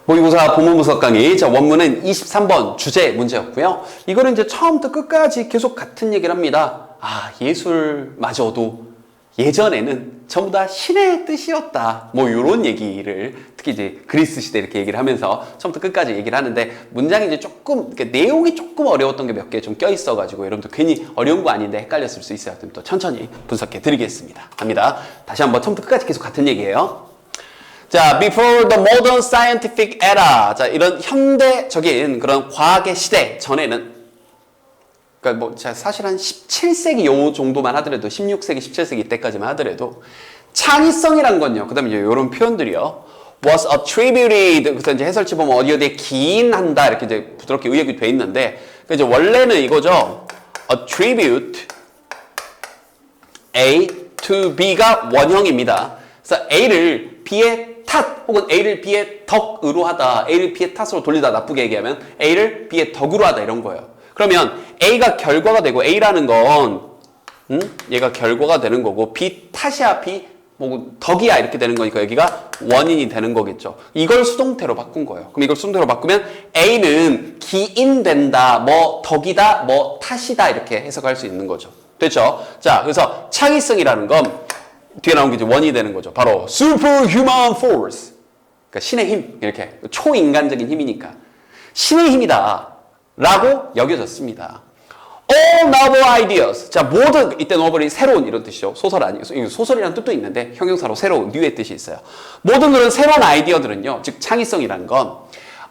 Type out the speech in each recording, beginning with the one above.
모의고사 본문분석 강의. 자, 원문은 23번 주제 문제였고요. 이거는 이제 처음부터 끝까지 계속 같은 얘기를 합니다. 아, 예술마저도 예전에는 전부 다 신의 뜻이었다. 뭐 이런 얘기를 특히 이제 그리스 시대 이렇게 얘기를 하면서 처음부터 끝까지 얘기를 하는데 문장이 이제 조금 내용이 조금 어려웠던 게 몇 개 좀 껴있어가지고 여러분들 괜히 어려운 거 아닌데 헷갈렸을 수 있어요. 또 천천히 분석해 드리겠습니다. 갑니다. 다시 한번 처음부터 끝까지 계속 같은 얘기예요. 자, before the modern scientific era. 자, 이런 현대적인 그런 과학의 시대 전에는, 그러니까 뭐, 사실 한 17세기 요 정도만 하더라도, 16세기, 17세기 때까지만 하더라도, 창의성이란 건요, 그 다음에 이제 요런 표현들이요, was attributed, 그래서 이제 해설치 보면 어디에 기인한다, 이렇게 이제 부드럽게 의역이 돼 있는데, 그러니까 이제 원래는 이거죠, attribute A to B가 원형입니다. 그래서 A를 B의 탓 혹은 A를 B의 덕으로 하다, A를 B의 탓으로 돌리다, 나쁘게 얘기하면 A를 B의 덕으로 하다 이런 거예요. 그러면 A가 결과가 되고 A라는 건 얘가 결과가 되는 거고 B 탓이야 B 뭐 덕이야 이렇게 되는 거니까 여기가 원인이 되는 거겠죠. 이걸 수동태로 바꾼 거예요. 그럼 이걸 수동태로 바꾸면 A는 기인된다, 뭐 덕이다, 뭐 탓이다 이렇게 해석할 수 있는 거죠. 됐죠? 자, 그래서 창의성이라는 건 뒤에 나온 게 이제 원이 되는 거죠. 바로 superhuman force. 그러니까 신의 힘. 이렇게 초인간적인 힘이니까. 신의 힘이다. 라고 여겨졌습니다. All novel ideas. 자, 모든, 이때 novel이 새로운 이런 뜻이죠. 소설 아니에요. 소설이라는 뜻도 있는데 형용사로 새로운, new의 뜻이 있어요. 모든 그런 새로운 아이디어들은요. 즉 창의성이라는 건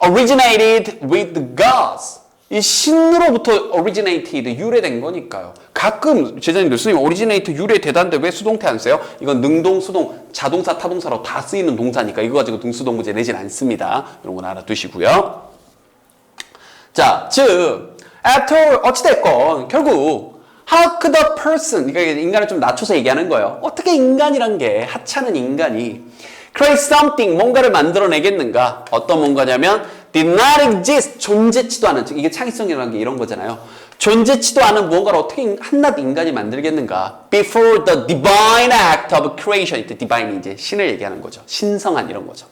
originated with the gods. 이 신으로부터 originated, 유래된 거니까요. 가끔 제자님들 스님 originated 유래되다는데 왜 수동태 안 써요? 이건 능동, 수동, 자동사, 타동사로 다 쓰이는 동사니까 이거 가지고 등수동 문제 내진 않습니다. 이런 건 알아두시고요. 자, 즉 after 어찌됐건 결국 how could a person, 그러니까 인간을 좀 낮춰서 얘기하는 거예요. 어떻게 인간이란 게 하찮은 인간이 create something, 뭔가를 만들어내겠는가? 어떤 뭔가냐면 did not exist, 존재치도 않은, 이게 창의성이라는 게 이런 거잖아요. 존재치도 않은 무언가를 어떻게 한낱 인간이 만들겠는가? Before the divine act of creation. 이때 divine이 이제 신을 얘기하는 거죠. 신성한 이런 거죠.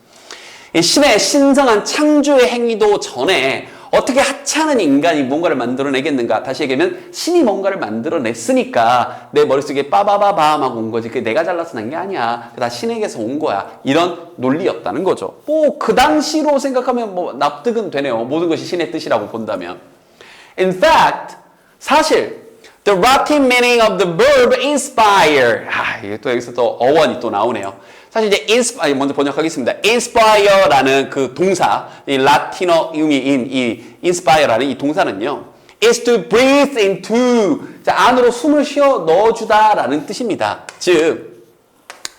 이 신의 신성한 창조의 행위도 전에 어떻게 하찮은 인간이 뭔가를 만들어내겠는가? 다시 얘기하면 신이 뭔가를 만들어냈으니까 내 머릿속에 빠바바밤 하고 온 거지. 그게 내가 잘라서 난 게 아니야. 다 신에게서 온 거야. 이런 논리였다는 거죠. 뭐 그 당시로 생각하면 뭐 납득은 되네요. 모든 것이 신의 뜻이라고 본다면. In fact, 사실 the Latin meaning of the verb inspire. 이게 또 여기서 또 어원이 또 나오네요. 사실 이제 먼저 번역하겠습니다. inspire라는 그 동사, 이 라틴어 의미인 이 inspire라는 이 동사는요, is to breathe into, 자, 안으로 숨을 쉬어 넣어주다라는 뜻입니다. 즉,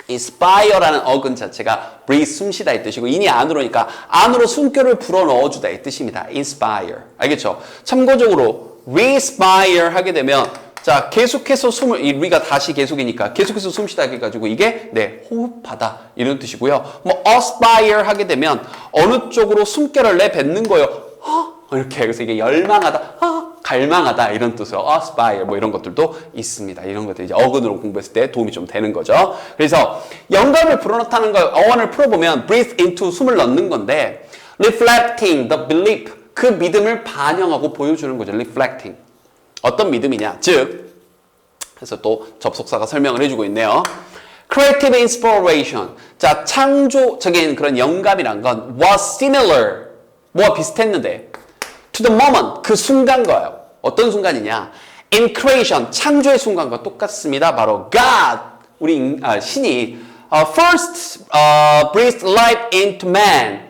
inspire라는 어근 자체가 breathe, 숨쉬다 이 뜻이고, 인이 안으로니까 안으로 숨결을 불어 넣어주다 이 뜻입니다. inspire. 알겠죠? 참고적으로 respire 하게 되면 자, 계속해서 숨을, 이 re가 다시 계속이니까 계속해서 숨쉬다 해가지고 이게 호흡하다 이런 뜻이고요. 뭐 aspire 하게 되면 어느 쪽으로 숨결을 내뱉는 거예요. 이렇게. 그래서 이게 열망하다, 갈망하다 이런 뜻으로 aspire 뭐 이런 것들도 있습니다. 이런 것들 이제 어근으로 공부했을 때 도움이 좀 되는 거죠. 그래서 영감을 불어넣다는 걸 어원을 풀어보면 breathe into 숨을 넣는 건데 reflecting the belief, 그 믿음을 반영하고 보여주는 거죠. reflecting. 어떤 믿음이냐? 즉, 그래서 또 접속사가 설명을 해주고 있네요. Creative inspiration. 자, 창조적인 그런 영감이란 건 was similar. 뭐가 비슷했는데 to the moment, 그 순간과요. 어떤 순간이냐? In creation, 창조의 순간과 똑같습니다. 바로 God, 우리 신이 first breathed life into man.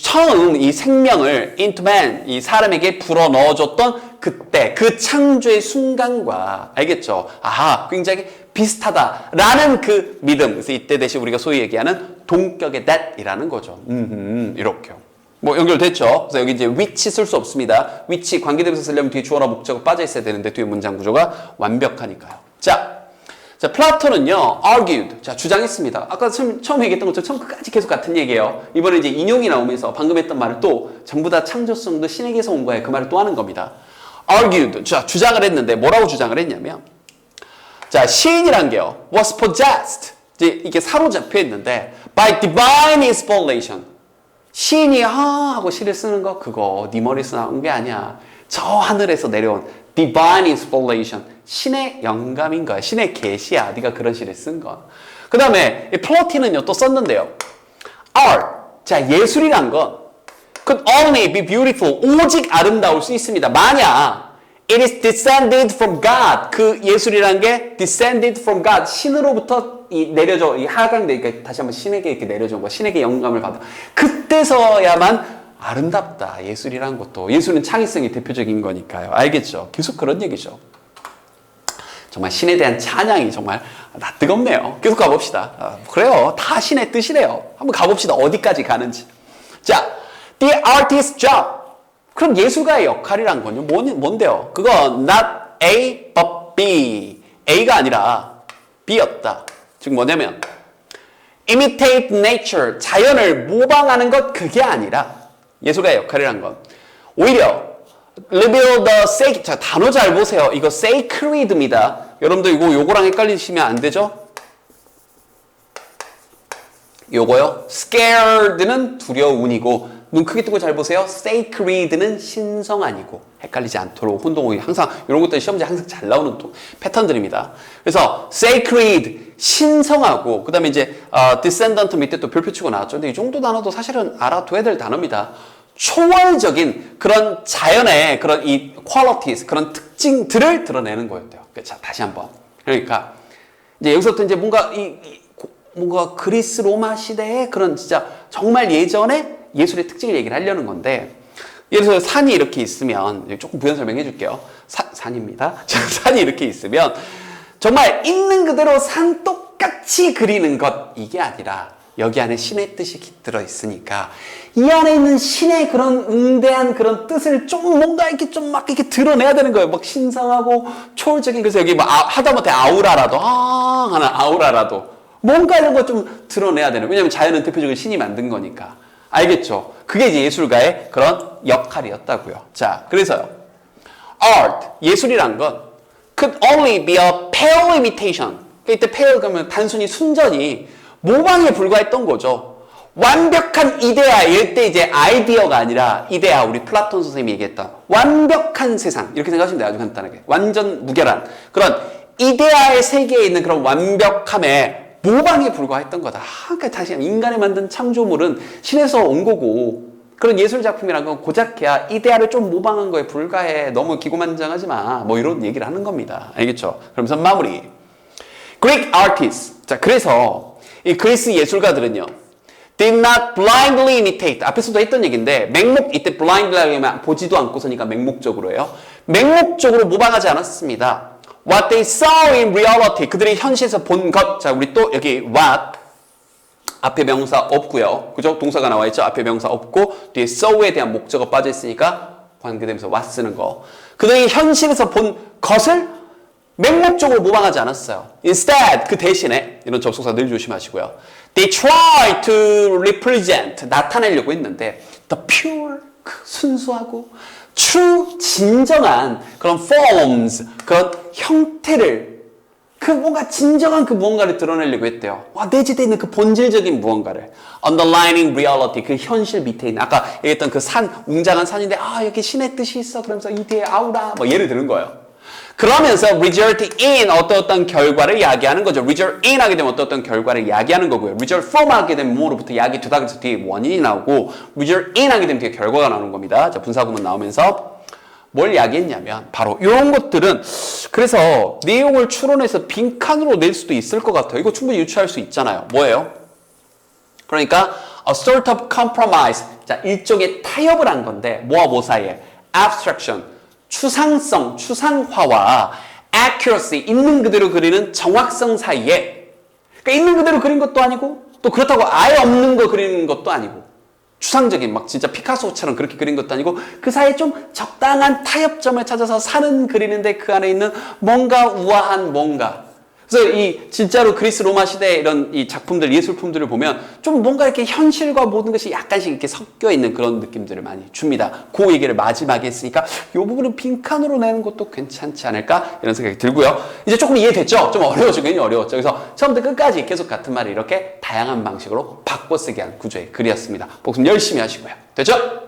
처음 이 생명을 into man, 이 사람에게 불어 넣어줬던 그때 그 창조의 순간과, 알겠죠? 굉장히 비슷하다라는 그 믿음. 그래서 이때 대신 우리가 소위 얘기하는 동격의 that이라는 거죠. 이렇게요. 뭐 연결됐죠? 그래서 여기 이제 which 쓸 수 없습니다. which 관계대명사 쓰려면 뒤에 주어나 목적어 빠져 있어야 되는데 뒤에 문장 구조가 완벽하니까요. 자, 플라톤은요, argued. 자, 주장했습니다. 아까 처음 얘기했던 것처럼 처음까지 계속 같은 얘기예요. 이번에 이제 인용이 나오면서 방금 했던 말을 또 전부 다 창조성도 신에게서 온 거예요. 그 말을 또 하는 겁니다. argued. 자, 주장을 했는데 뭐라고 주장을 했냐면, 자, 시인이란 게요, was possessed. 이제 이게 사로잡혀 있는데 by divine inspiration. 시인이 하고 시를 쓰는 거 그거 네 머리에서 나온 게 아니야. 저 하늘에서 내려온 divine inspiration, 신의 영감인 거야. 신의 계시야. 네가 그런 시를 쓴 거. 그 다음에 플러티는요 또 썼는데요. art, 자 예술이란 건 could only be beautiful, 오직 아름다울 수 있습니다. 만약 it is descended from God, 그 예술이란 게 descended from God, 신으로부터 내려져, 이 하강되니까 다시 한번 신에게 이렇게 내려준 거, 신에게 영감을 받아. 그때서야만 아름답다. 예술이란 것도. 예술은 창의성이 대표적인 거니까요. 알겠죠? 계속 그런 얘기죠. 정말 신에 대한 찬양이 정말 뜨겁네요. 계속 가봅시다. 그래요. 다 신의 뜻이래요. 한번 가봅시다. 어디까지 가는지. 자, the artist's job. 그럼 예술가의 역할이란 건요. 뭔데요? 그건 not A but B. A가 아니라 B였다. 즉 뭐냐면 imitate nature. 자연을 모방하는 것 그게 아니라 예술가의 역할이란 건 오히려 reveal the sacred. 자, 단어 잘 보세요. 이거 sacred입니다. 여러분들 요거랑 헷갈리시면 안 되죠? 요거요. scared는 두려운이고 눈 크게 뜨고 잘 보세요. sacred는 신성한이고 헷갈리지 않도록 혼동이 항상 이런 것들이 시험지에 항상 잘 나오는 패턴들입니다. 그래서 sacred 신성하고 그 다음에 이제 descendant 밑에 또 별표 치고 나왔죠. 근데 이 정도 단어도 사실은 알아둬야 될 단어입니다. 초월적인 그런 자연의 그런 이 qualities, 그런 특징들을 드러내는 거였대요. 자, 다시 한번. 그러니까 이제 여기서부터 이제 뭔가 그리스 로마 시대의 그런 진짜 정말 예전에 예술의 특징을 얘기를 하려는 건데, 예를 들어서 산이 이렇게 있으면 조금 부연 설명해 줄게요. 산입니다. 산이 이렇게 있으면 정말 있는 그대로 산 똑같이 그리는 것 이게 아니라 여기 안에 신의 뜻이 깃들어 있으니까 이 안에 있는 신의 그런 응대한 그런 뜻을 좀 뭔가 이렇게 좀 막 이렇게 드러내야 되는 거예요. 막 신성하고 초월적인. 그래서 여기 뭐 하다못해 아우라라도 하는 아우라라도 뭔가 이런 거 좀 드러내야 되는. 왜냐면 자연은 대표적으로 신이 만든 거니까. 알겠죠? 그게 이제 예술가의 그런 역할이었다고요. 자, 그래서요. art, 예술이란 건 could only be a pale imitation. 이때 pale 그러면 단순히 순전히 모방에 불과했던 거죠. 완벽한 이데아일 때 이제 아이디어가 아니라 이데아, 우리 플라톤 선생님이 얘기했던 완벽한 세상. 이렇게 생각하시면 돼요. 아주 간단하게. 완전 무결한 그런 이데아의 세계에 있는 그런 완벽함에 모방에 불과했던 거다. 그러니까 다시 인간이 만든 창조물은 신에서 온 거고 그런 예술 작품이란 건 고작해야 이데아를 좀 모방한 거에 불과해. 너무 기고만장하지 마. 뭐 이런 얘기를 하는 겁니다. 알겠죠? 그러면서 마무리. Greek artists. 자, 그래서 이 그리스 예술가들은요. did not blindly imitate. 앞에서도 했던 얘기인데 이때 blindly 하면 보지도 않고서니까 맹목적으로 해요. 맹목적으로 모방하지 않았습니다. What they saw in reality. 그들이 현실에서 본 것. 자, 우리 또 여기 what. 앞에 명사 없고요. 그죠? 동사가 나와 있죠? 앞에 명사 없고 뒤에 saw에 대한 목적어 빠져 있으니까 관계되면서 what 쓰는 거. 그들이 현실에서 본 것을 맹목적으로 모방하지 않았어요. Instead, 그 대신에 이런 접속사 늘 조심하시고요. They try to represent. 나타내려고 했는데 the pure, 순수하고 true, 진정한 그런 forms, 그런 형태를 그 뭔가 진정한 그 무언가를 드러내려고 했대요. 내재되어 있는 그 본질적인 무언가를. Underlining reality, 그 현실 밑에 있는 아까 얘기했던 그 산, 웅장한 산인데 여기 신의 뜻이 있어. 그러면서 이 뒤에 아우라 뭐 예를 드는 거예요. 그러면서 result in 어떤 결과를 야기하는 거죠. result in 하게 되면 어떤 결과를 야기하는 거고요. result from 하게 되면 뭐로부터 야기 되다 그래서 뒤에 원인이 나오고 result in 하게 되면 뒤에 결과가 나오는 겁니다. 자, 분사구문 나오면서 뭘 야기했냐면 바로 이런 것들은 그래서 내용을 추론해서 빈칸으로 낼 수도 있을 것 같아요. 이거 충분히 유추할 수 있잖아요. 뭐예요? 그러니까 a sort of compromise. 자, 일종의 타협을 한 건데 뭐와 뭐 사이에? abstraction. 추상성, 추상화와 accuracy, 있는 그대로 그리는 정확성 사이에 그러니까 있는 그대로 그린 것도 아니고 또 그렇다고 아예 없는 거 그리는 것도 아니고 추상적인 막 진짜 피카소처럼 그렇게 그린 것도 아니고 그 사이에 좀 적당한 타협점을 찾아서 산은 그리는데 그 안에 있는 뭔가 우아한 뭔가 그래서 이 진짜로 그리스 로마 시대 이런 이 작품들, 예술품들을 보면 좀 뭔가 이렇게 현실과 모든 것이 약간씩 이렇게 섞여 있는 그런 느낌들을 많이 줍니다. 그 얘기를 마지막에 했으니까 이 부분은 빈칸으로 내는 것도 괜찮지 않을까 이런 생각이 들고요. 이제 조금 이해됐죠? 좀 어려웠죠. 괜히 어려웠죠. 그래서 처음부터 끝까지 계속 같은 말을 이렇게 다양한 방식으로 바꿔 쓰게 한 구조의 글이었습니다. 복습 열심히 하시고요. 됐죠?